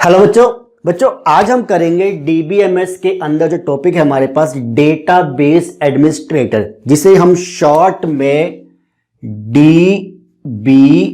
Hello बच्चों बच्चों आज हम करेंगे डीबीएमएस के अंदर जो टॉपिक है हमारे पास डेटाबेस एडमिनिस्ट्रेटर, जिसे हम शॉर्ट में डीबीए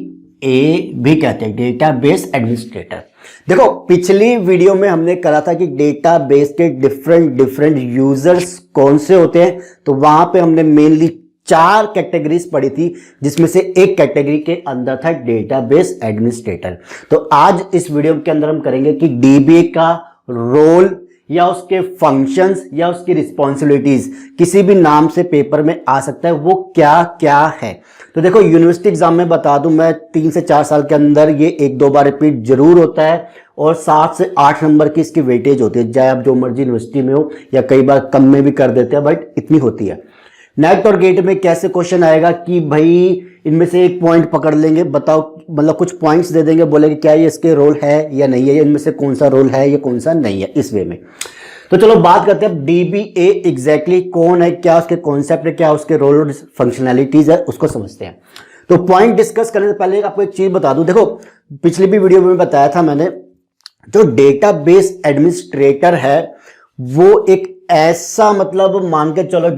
भी कहते हैं, डेटाबेस एडमिनिस्ट्रेटर। देखो पिछली वीडियो में हमने करा था कि डेटाबेस के डिफरेंट यूजर्स कौन से होते हैं, तो वहां पे हमने मेनली 4 कैटेगरीज पढ़ी थी, जिसमें से एक कैटेगरी के अंदर था डेटाबेस एडमिनिस्ट्रेटर। तो आज इस वीडियो के अंदर हम करेंगे कि डीबीए का रोल या उसके फंक्शंस या उसकी रिस्पॉन्सिबिलिटीज किसी भी नाम से पेपर में आ सकता है, वो क्या क्या है। तो देखो यूनिवर्सिटी एग्जाम में बता दूं मैं 3 से 4 साल के अंदर ये 1-2 बार रिपीट जरूर होता है और 7 से 8 नंबर की इसकी वेटेज होती है, चाहे आप जो मर्जी यूनिवर्सिटी में हो, या कई बार कम में भी कर देते हैं, बट इतनी होती है। नेट और गेट में कैसे क्वेश्चन आएगा कि भाई इनमें से एक पॉइंट पकड़ लेंगे, बताओ, मतलब कुछ पॉइंट्स दे देंगे, बोलेंगे क्या ये इसके रोल है या नहीं है, या इनमें से कौन सा रोल है या कौन सा नहीं है, इस वे में। तो चलो बात करते हैं डीबीए एग्जैक्टली कौन है, क्या उसके कॉन्सेप्ट है, क्या उसके रोल और फंक्शनैलिटीज है, उसको समझते हैं। तो पॉइंट डिस्कस करने से पहले आपको एक चीज बता दूं। देखो पिछली भी वीडियो में बताया था मैंने, जो डेटाबेस एडमिनिस्ट्रेटर है वो एक ऐसा, मतलब मान के चलो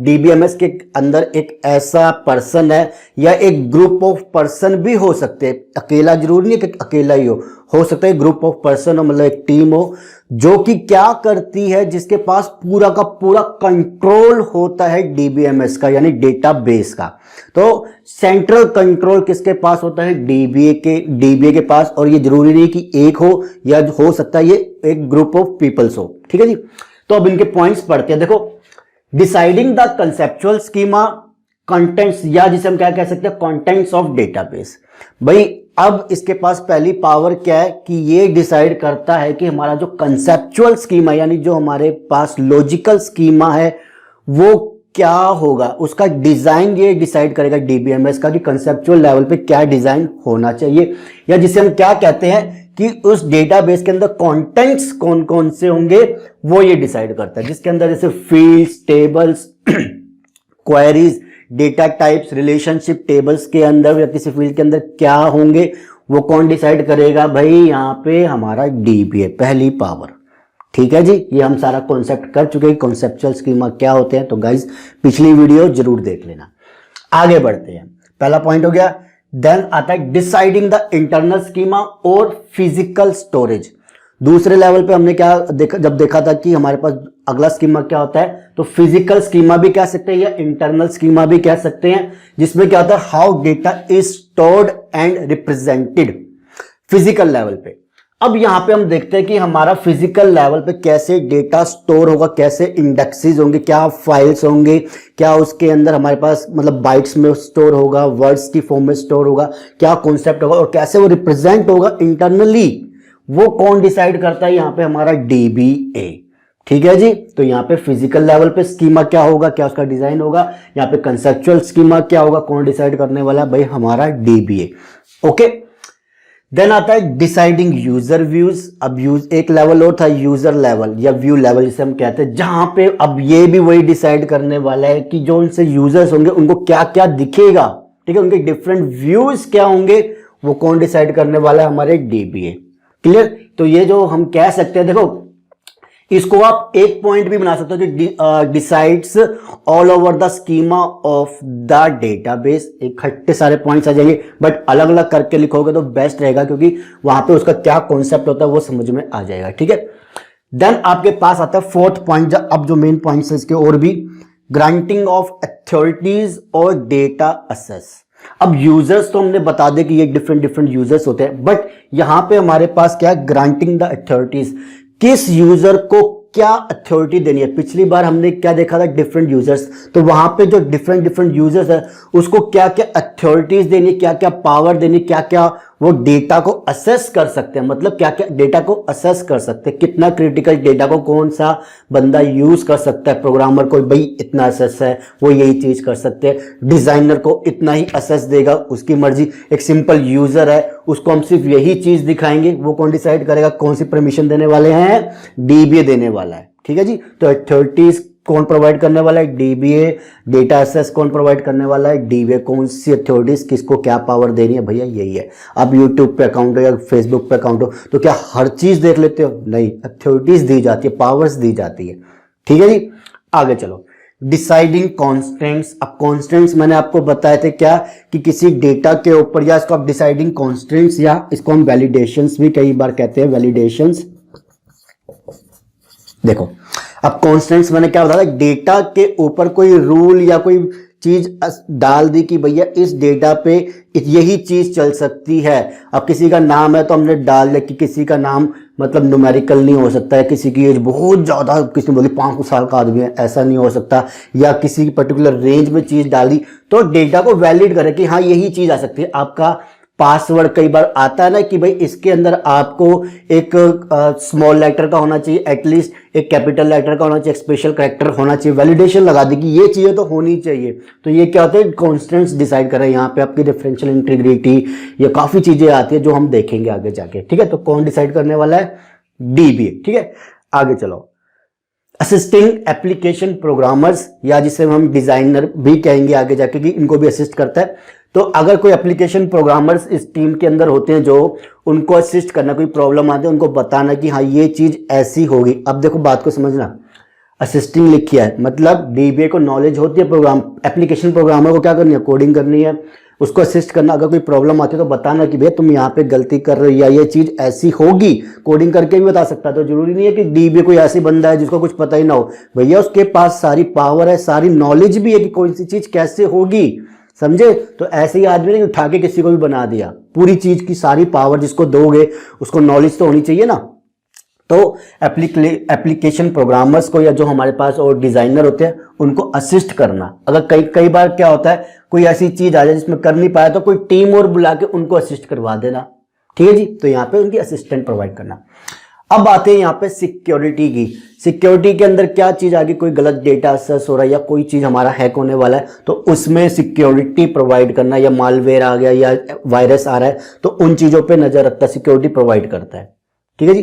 डीबीएमएस के अंदर एक ऐसा पर्सन है या एक ग्रुप ऑफ पर्सन भी हो सकते हैं, अकेला जरूर नहीं कि अकेला ही हो सकता है ग्रुप ऑफ पर्सन हो, मतलब एक टीम हो जो कि क्या करती है, जिसके पास पूरा का पूरा कंट्रोल होता है डीबीएमएस का, यानी डेटाबेस का। तो सेंट्रल कंट्रोल किसके पास होता है? डीबीए के पास। और ये जरूरी नहीं कि एक हो, या हो सकता है ये एक ग्रुप ऑफ पीपल्स हो, ठीक है जी। तो अब इनके पॉइंट्स पढ़ते हैं। देखो deciding the conceptual schema, contents, या जिसे हम क्या कह सकते हैं, कंटेंट्स ऑफ डेटाबेस। भाई अब इसके पास पहली पावर क्या है कि ये डिसाइड करता है कि हमारा जो कंसेप्चुअल स्कीमा, यानी जो हमारे पास लॉजिकल स्कीमा है वो क्या होगा, उसका डिजाइन ये डिसाइड करेगा डीबीएमएस का, कि कंसेप्चुअल लेवल पे क्या डिजाइन होना चाहिए, या जिसे हम क्या कहते हैं कि उस डेटाबेस के अंदर कंटेंट्स कौन कौन से होंगे वो ये डिसाइड करता है, जिसके अंदर जैसे fields, tables, queries, data types, relationship tables के अंदर या किसी फील्ड के अंदर क्या होंगे वो कौन डिसाइड करेगा? भाई यहां पे हमारा डीबीए, पहली पावर। ठीक है जी, ये हम सारा कॉन्सेप्ट कर चुके हैं, कॉन्सेप्चुअल स्कीमा क्या होते हैं। तो गाइज पिछली वीडियो जरूर देख लेना। आगे बढ़ते हैं, पहला पॉइंट हो गया। देन आता है डिसाइडिंग द इंटरनल स्कीमा और फिजिकल स्टोरेज। दूसरे लेवल पे हमने क्या देखा, जब देखा था कि हमारे पास अगला स्कीमा क्या होता है, तो फिजिकल स्कीमा भी कह सकते हैं या इंटरनल स्कीमा भी कह सकते हैं, जिसमें क्या होता है, how data is stored and represented physical level पे। अब यहां पे हम देखते हैं कि हमारा फिजिकल लेवल पे कैसे डेटा स्टोर होगा, कैसे इंडेक्सेस होंगे, क्या फाइल्स होंगे, क्या उसके अंदर हमारे पास मतलब बाइट्स में स्टोर होगा, वर्ड्स की फॉर्म में स्टोर होगा, क्या कॉन्सेप्ट होगा और कैसे वो रिप्रेजेंट होगा इंटरनली, वो कौन डिसाइड करता है? यहाँ पे हमारा डीबीए। ठीक है जी। तो यहाँ पे फिजिकल लेवल पे स्कीमा क्या होगा, क्या उसका डिजाइन होगा, यहाँ पे कंसेप्चुअल स्कीमा क्या होगा, कौन डिसाइड करने वाला है? भाई हमारा डीबीए। ओके, देन आता है डिसाइडिंग यूजर व्यूज। अब एक लेवल और था यूजर लेवल या व्यू लेवल जिसे हम कहते हैं, जहां पे अब ये भी वही डिसाइड करने वाला है कि जो उनसे यूजर्स होंगे उनको क्या क्या दिखेगा, ठीक है, उनके डिफरेंट व्यूज क्या होंगे, वो कौन डिसाइड करने वाला है? हमारे डीबीए। क्लियर? तो ये जो हम कह सकते हैं, देखो इसको आप एक पॉइंट भी बना सकते हो कि decides all over the schema of the database. इकट्ठे सारे पॉइंट्स आ जाएंगे, बट अलग अलग करके लिखोगे तो बेस्ट रहेगा, क्योंकि वहां पे उसका क्या कॉन्सेप्ट होता है वो समझ में आ जाएगा। ठीक है, देन आपके पास आता है 4th पॉइंट, अब जो मेन पॉइंट्स है इसके और भी, ग्रांटिंग ऑफ अथॉरिटीज और डेटा असेस। अब यूजर्स तो हमने बता दें कि ये डिफरेंट यूजर्स होते हैं, बट यहां पे हमारे पास क्या है, ग्रांटिंग द अथॉरिटीज, किस यूजर को क्या अथॉरिटी देनी है। पिछली बार हमने क्या देखा था, डिफरेंट यूजर्स, तो वहां पे जो डिफरेंट यूजर्स है उसको क्या क्या अथॉरिटीज देनी, क्या क्या पावर देनी, क्या क्या वो डेटा को असेस कर सकते हैं, मतलब क्या क्या डेटा को असेस कर सकते हैं, कितना क्रिटिकल डेटा को कौन सा बंदा यूज कर सकता है। प्रोग्रामर को भाई इतना असेस है, वो यही चीज कर सकते हैं, डिजाइनर को इतना ही असेस देगा, उसकी मर्जी। एक सिंपल यूजर है, उसको हम सिर्फ यही चीज दिखाएंगे, वो कौन डिसाइड करेगा? कौन सी परमिशन देने वाले हैं? डीबीए देने वाला है। ठीक है जी। तो अथॉरिटीज कौन प्रोवाइड करने वाला है, डीबीए। डेटा एक्सेस कौन प्रोवाइड करने वाला है, डीबीए। कौन सी अथॉरिटीज किसको क्या पावर देनी है, भैया यही है। अब यूट्यूब पे अकाउंट हो या फेसबुक पे अकाउंट हो तो क्या हर चीज देख लेते हो, नहीं, अथॉरिटीज दी जाती है, पावर्स दी जाती है। ठीक है जी, आगे चलो। Deciding constants. अब कॉन्स्टेंट्स मैंने आपको बताए थे क्या, कि किसी डेटा के ऊपर, या इसको आप डिसाइडिंग कॉन्स्टेंट्स, या इसको हम वैलिडेशंस भी कई बार कहते हैं, वैलिडेशंस। देखो अब कॉन्स्टेंट्स मैंने क्या बताया, डेटा के ऊपर कोई रूल या कोई चीज डाल दी कि भैया इस डेटा पे यही चीज चल सकती है। अब किसी का नाम है तो हमने डाल दिया कि किसी का नाम मतलब न्यूमेरिकल नहीं हो सकता है, किसी की एज बहुत ज्यादा, किसी ने बोली 5 साल का आदमी है, ऐसा नहीं हो सकता, या किसी की पर्टिकुलर रेंज में चीज डाली तो डेटा को वैलिड करे कि हाँ यही चीज आ सकती है। आपका पासवर्ड कई बार आता है ना कि भाई इसके अंदर आपको एक स्मॉल लेटर का होना चाहिए, एटलीस्ट एक कैपिटल लेटर का होना चाहिए, स्पेशल कैरेक्टर होना चाहिए, वैलिडेशन लगा दी कि ये चीजें तो होनी चाहिए। तो ये क्या होता है, कॉन्स्टेंट्स डिसाइड कर रहे हैं। यहाँ पे आपकी डिफरेंशियल इंटीग्रिटी, ये काफी चीजें आती है जो हम देखेंगे आगे जाके। ठीक है, तो कौन डिसाइड करने वाला है, डीबीए। ठीक है, आगे चलो। असिस्टिंग एप्लीकेशन प्रोग्रामर्स, या जिसे हम डिजाइनर भी कहेंगे आगे जाके, कि इनको भी असिस्ट करता है। तो अगर कोई एप्लीकेशन प्रोग्रामर्स इस टीम के अंदर होते हैं जो उनको असिस्ट करना, कोई प्रॉब्लम आती है उनको बताना कि हाँ ये चीज ऐसी होगी। अब देखो बात को समझना, असिस्टिंग लिखी है मतलब डीबीए को नॉलेज होती है, प्रोग्राम एप्लीकेशन प्रोग्रामर को क्या करनी है, कोडिंग करनी है, उसको असिस्ट करना। अगर कोई प्रॉब्लम आती है तो बताना कि भैया तुम यहाँ पे गलती कर रहे हो या ये चीज ऐसी होगी, कोडिंग करके भी बता सकता है। तो जरूरी नहीं है कि डीबीए कोई ऐसी बंदा है जिसको कुछ पता ही ना हो, भैया उसके पास सारी पावर है, सारी नॉलेज भी है कि कौन सी चीज कैसे होगी, समझे। तो ऐसे ही आदमी ने उठा के किसी को भी बना दिया, पूरी चीज की सारी पावर जिसको दोगे उसको नॉलेज तो होनी चाहिए ना। तो एप्लीकेशन प्रोग्रामर्स को, या जो हमारे पास और डिजाइनर होते हैं उनको असिस्ट करना। अगर कई बार क्या होता है, कोई ऐसी चीज आ जाए जिसमें कर नहीं पाया तो कोई टीम और बुला के उनको असिस्ट करवा देना। ठीक है जी, तो यहाँ पे उनकी असिस्टेंट प्रोवाइड करना। अब आते हैं यहाँ पे सिक्योरिटी की। सिक्योरिटी के अंदर क्या चीज आ गई, कोई गलत डेटा एक्सेस हो रहा है या कोई चीज हमारा हैक होने वाला है तो उसमें सिक्योरिटी प्रोवाइड करना, या मालवेयर आ गया या वायरस आ रहा है तो उन चीजों पे नजर रखता है, सिक्योरिटी प्रोवाइड करता है। ठीक है जी।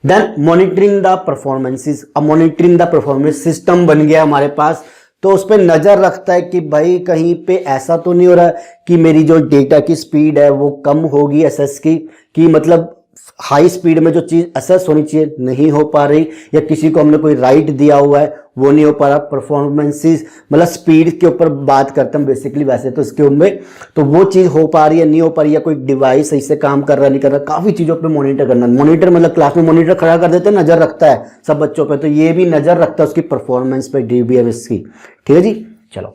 Then monitoring the performances. अब मॉनिटरिंग द परफॉर्मेंस सिस्टम बन गया हमारे पास, तो उस पर नजर रखता है कि भाई कहीं पे ऐसा तो नहीं हो रहा कि मेरी जो डेटा की स्पीड है वो कम होगी एसएस की, कि मतलब हाई स्पीड में जो चीज एसेस होनी चाहिए नहीं हो पा रही, या किसी को हमने कोई राइट दिया हुआ है वो नहीं हो पा रहा। परफॉर्मेंसेस मतलब स्पीड के ऊपर बात करते हैं बेसिकली, वैसे तो इसके उनमें तो वो चीज हो पा रही है नहीं हो पा रही है, कोई डिवाइस सही से काम कर रहा नहीं कर रहा, काफी चीजों पे मॉनिटर करना। मॉनिटर मतलब क्लास में मॉनिटर खड़ा कर देते हैं, नजर रखता है सब बच्चों पे, तो ये भी नजर रखता है उसकी परफॉर्मेंस पे, डीबीएमएस की। ठीक है जी, चलो।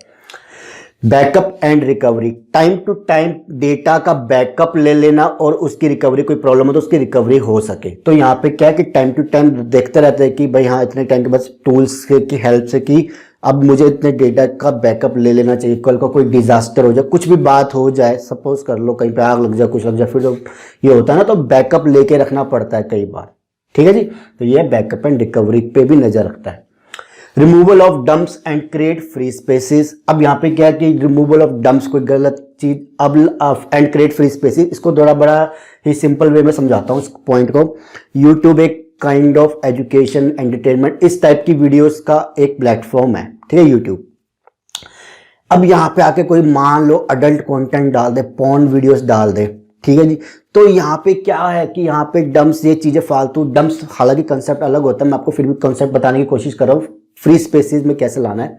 Backup and recovery, time to time data का बैकअप ले लेना और उसकी रिकवरी, कोई प्रॉब्लम हो तो उसकी रिकवरी हो सके। तो यहाँ पे क्या है कि टाइम टू टाइम देखते रहते हैं कि भाई हाँ इतने टाइम के बाद टूल्स की हेल्प से कि अब मुझे इतने डेटा का बैकअप ले लेना चाहिए, कल को कोई डिजास्टर हो जाए, कुछ भी बात हो जाए, सपोज कर लो कहीं पे आग लग जाए, कुछ लग जाए, फिर तो ये होता है ना, तो बैकअप लेके रखना पड़ता है कई बार। ठीक है जी, तो ये बैकअप एंड रिकवरी पे भी नजर रखता है। Removal of dumps and create free spaces. अब यहाँ पे क्या है कि रिमूवल ऑफ डंप्स, कोई गलत चीज, अब एंड क्रिएट फ्री स्पेसेस, इसको थोड़ा बड़ा ही सिंपल वे में समझाता हूँ इस पॉइंट को। यूट्यूब एक काइंड ऑफ एजुकेशन एंटरटेनमेंट इस टाइप की वीडियोस का एक प्लेटफॉर्म है। ठीक है, यूट्यूब। अब यहाँ पे आके कोई मान लो अडल्ट कंटेंट डाल दे, पॉर्न वीडियोस डाल दे, ठीक है जी, तो यहाँ पे क्या है कि यहाँ पे डंप्स, ये चीजें फालतू डंप्स, हालांकि कंसेप्ट अलग होता है, मैं आपको फिर भी कंसेप्ट बताने की कोशिश कर रहा हूँ फ्री स्पेसेस में कैसे लाना है।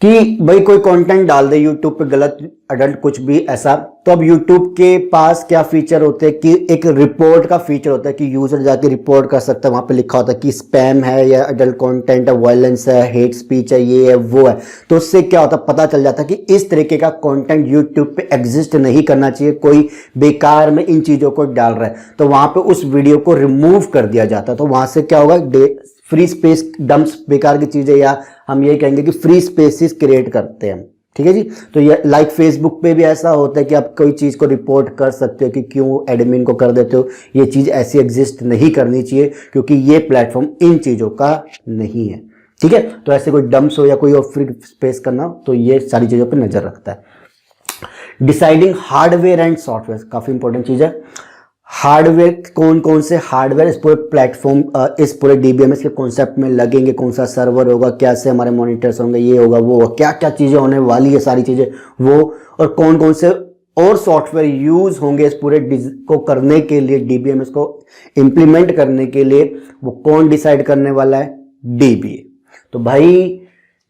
कि भाई कोई कंटेंट डाल दे यूट्यूब पे, गलत अडल्ट कुछ भी ऐसा, तो अब यूट्यूब के पास क्या फीचर होते हैं कि एक रिपोर्ट का फीचर होता है कि यूजर जाके रिपोर्ट कर सकता है। वहां पे लिखा होता है कि स्पैम है या अडल्ट कंटेंट है, वायलेंस है, हेट स्पीच है, ये है वो है। तो उससे क्या होता है, पता चल जाता है कि इस तरीके का कंटेंट यूट्यूब पे एग्जिस्ट नहीं करना चाहिए, कोई बेकार में इन चीजों को डाल रहा है, तो वहां पे उस वीडियो को रिमूव कर दिया जाता है। तो वहां से क्या होगा, फ्री स्पेस, डंप्स बेकार की चीजें, या हम ये कहेंगे कि फ्री स्पेसेस क्रिएट करते हैं। ठीक है जी, तो ये लाइक फेसबुक पे भी ऐसा होता है कि आप कोई चीज को रिपोर्ट कर सकते हो कि क्यों एडमिन को कर देते हो, ये चीज ऐसी एग्जिस्ट नहीं करनी चाहिए क्योंकि ये प्लेटफॉर्म इन चीजों का नहीं है। ठीक है, तो ऐसे कोई डंप्स हो या कोई और फ्री स्पेस करना, तो ये सारी चीजों पर नजर रखता है। डिसाइडिंग हार्डवेयर एंड सॉफ्टवेयर, काफी इंपॉर्टेंट चीज है। हार्डवेयर, कौन कौन से हार्डवेयर इस पूरे प्लेटफॉर्म, इस पूरे डीबीएमएस के कॉन्सेप्ट में लगेंगे, कौन सा सर्वर होगा, कैसे हमारे मॉनिटर्स होंगे, ये होगा वो होगा, क्या क्या चीज़ें होने वाली है, सारी चीज़ें वो, और कौन कौन से और सॉफ्टवेयर यूज होंगे इस पूरे को करने के लिए, डीबीएमएस को इंप्लीमेंट करने के लिए, वो कौन डिसाइड करने वाला है? डीबीए। तो भाई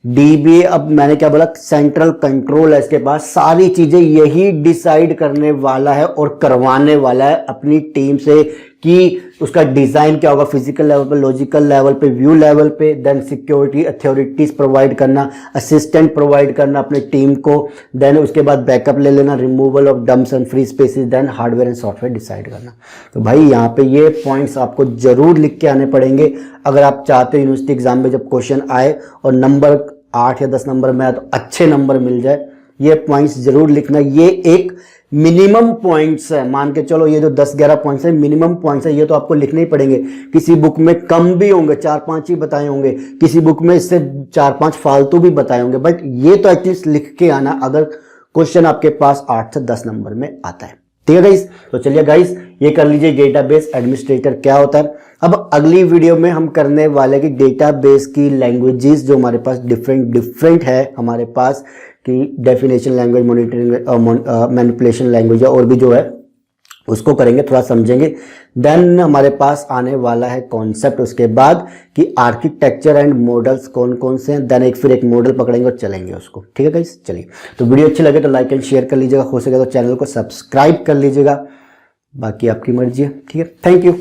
डीबीए, अब मैंने क्या बोला, सेंट्रल कंट्रोल है इसके पास, सारी चीजें यही डिसाइड करने वाला है और करवाने वाला है अपनी टीम से कि उसका डिजाइन क्या होगा, फिजिकल लेवल पे, लॉजिकल लेवल पे, व्यू लेवल पे, देन सिक्योरिटी अथॉरिटीज प्रोवाइड करना, असिस्टेंट प्रोवाइड करना अपने टीम को, देन उसके बाद बैकअप ले लेना, removal of dumps and free spaces, then hardware and software decide करना। तो भाई यहाँ पे ये पॉइंट्स आपको जरूर लिख के आने पड़ेंगे अगर आप चाहते हो यूनिवर्सिटी एग्जाम में जब क्वेश्चन आए और नंबर 8 या 10 नंबर में आए तो अच्छे नंबर मिल जाए। ये पॉइंट्स जरूर लिखना। ये एक मिनिमम पॉइंट्स है, मान के चलो ये जो 10-11 पॉइंट्स है मिनिमम पॉइंट्स है, ये तो आपको लिखने ही पड़ेंगे। किसी बुक में कम भी होंगे, 4-5 ही बताए होंगे, किसी बुक में इससे 4-5 फालतू भी बताए होंगे, बट ये तो एटलीस्ट लिख के आना अगर क्वेश्चन आपके पास 8 से 10 नंबर में आता है। ठीक है गाइस, तो चलिए गाइस ये कर लीजिए डेटाबेस एडमिनिस्ट्रेटर क्या होता है। अब अगली वीडियो में हम करने वाले कि डेटाबेस की लैंग्वेजेस जो हमारे पास डिफरेंट है हमारे पास, कि definition language, monitoring, manipulation language और भी जो है उसको करेंगे, थोड़ा समझेंगे। देन हमारे पास आने वाला है कॉन्सेप्ट, उसके बाद कि आर्किटेक्चर एंड मॉडल्स कौन कौन से हैं, देन फिर एक मॉडल पकड़ेंगे और चलेंगे उसको। ठीक है गाइस, चलिए तो वीडियो अच्छी लगे तो लाइक एंड शेयर कर लीजिएगा, हो सके तो चैनल को सब्सक्राइब कर लीजिएगा, बाकी आपकी मर्जी है। ठीक है, थैंक यू।